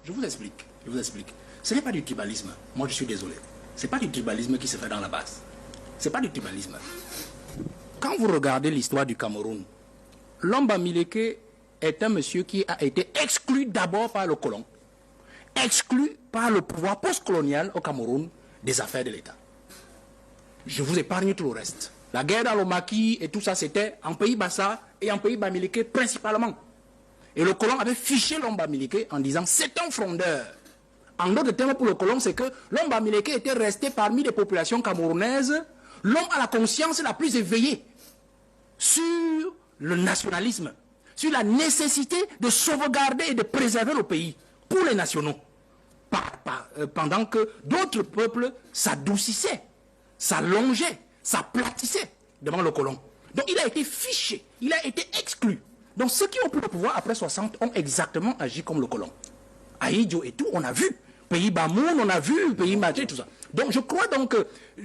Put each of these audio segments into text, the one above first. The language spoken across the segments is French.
Je vous explique. Ce n'est pas du tribalisme. Moi, je suis désolé. Ce n'est pas du tribalisme qui se fait dans la base. Ce n'est pas du tribalisme. Quand vous regardez l'histoire du Cameroun, Lomba Mileke est un monsieur qui a été exclu d'abord par le colon, exclu par le pouvoir postcolonial au Cameroun des affaires de l'État. Je vous épargne tout le reste. La guerre dans le maquis et tout ça, c'était en pays Bassa et en pays Bamileke principalement. Et le colon avait fiché Lomba Mileke en disant c'est un frondeur. En d'autres termes pour le colon, c'est que Lomba Mileke était resté parmi les populations camerounaises l'homme à la conscience la plus éveillée sur le nationalisme, sur la nécessité de sauvegarder et de préserver le pays pour les nationaux. Pendant que d'autres peuples s'adoucissaient, s'allongeaient, s'aplatissaient devant le colon. Donc il a été fiché, il a été exclu. Donc ceux qui ont pris le pouvoir après 60 ont exactement agi comme le colon. Aïdjo et tout, on a vu. Pays Bamoun, on a vu, pays Madjé, tout ça. Donc je crois donc,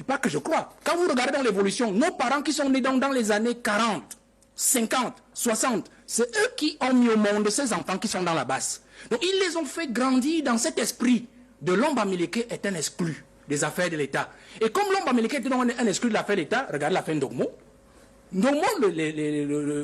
pas que je crois, quand vous regardez dans l'évolution, nos parents qui sont nés dans les années 40, 50, 60, c'est eux qui ont mis au monde ces enfants qui sont dans la basse. Donc ils les ont fait grandir dans cet esprit de Lomba Mileke est un exclu des affaires de l'État. Et comme Lomba Mileke était donc un exclu de l'affaire de l'État, regardez la fin d'Ogmo. Ndogmo,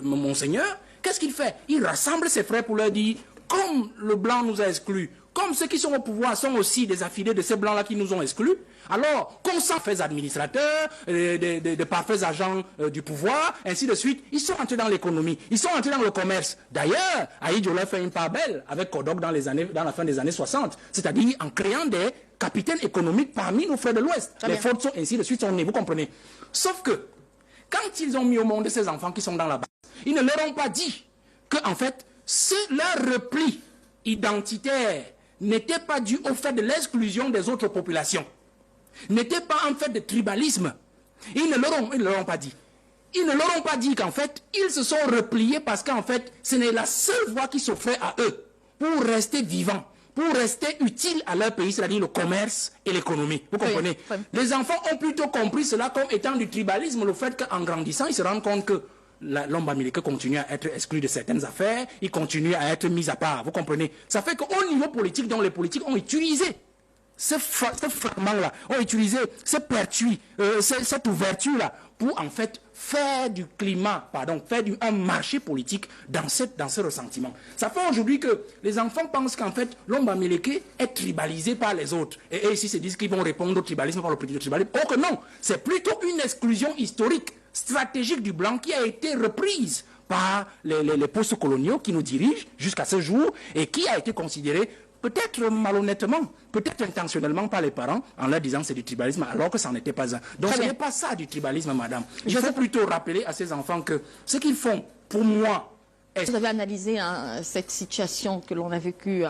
monseigneur, qu'est-ce qu'il fait? Il rassemble ses frères pour leur dire, comme le blanc nous a exclus, comme ceux qui sont au pouvoir sont aussi des affiliés de ces blancs-là qui nous ont exclus, alors qu'on s'en fait administrateurs, de parfaits agents du pouvoir, ainsi de suite, ils sont entrés dans l'économie, ils sont entrés dans le commerce. D'ailleurs, Aïdjo leur fait une part belle avec Kodok dans la fin des années 60, c'est-à-dire en créant des capitaines économiques parmi nos frères de l'Ouest. Les Forts sont ainsi de suite sont nés, vous comprenez. Sauf que, quand ils ont mis au monde ces enfants qui sont dans la base, ils ne leur ont pas dit que, en fait, leur repli identitaire n'était pas dû au fait de l'exclusion des autres populations, n'était pas en fait de tribalisme. Ils ne leur ont pas dit. Ils ne leur ont pas dit qu'en fait, ils se sont repliés parce qu'en fait, ce n'est la seule voie qui s'offrait à eux pour rester vivants, pour rester utiles à leur pays, c'est-à-dire le commerce et l'économie. Vous comprenez? Oui. Les enfants ont plutôt compris cela comme étant du tribalisme, le fait qu'en grandissant, ils se rendent compte que Lomba Mileke continue à être exclu de certaines affaires, il continue à être mis à part, vous comprenez? Ça fait qu'au niveau politique, donc les politiques ont utilisé ce fragment-là, ont utilisé ce pertuis, cette ouverture-là, pour en fait faire du climat, faire un marché politique dans ce ressentiment. Ça fait aujourd'hui que les enfants pensent qu'en fait, Lomba Mileke est tribalisé par les autres. Et ici, ils se disent qu'ils vont répondre au tribalisme par le petit tribalisme. Or que non, c'est plutôt une exclusion historique, stratégique du blanc qui a été reprise par les post-coloniaux qui nous dirigent jusqu'à ce jour et qui a été considérée peut-être malhonnêtement, peut-être intentionnellement par les parents en leur disant c'est du tribalisme alors que ça n'en était pas un. Donc ce n'est pas ça du tribalisme, madame. Il faut plutôt rappeler à ces enfants que ce qu'ils font, pour moi... Vous avez analysé cette situation que l'on a vécue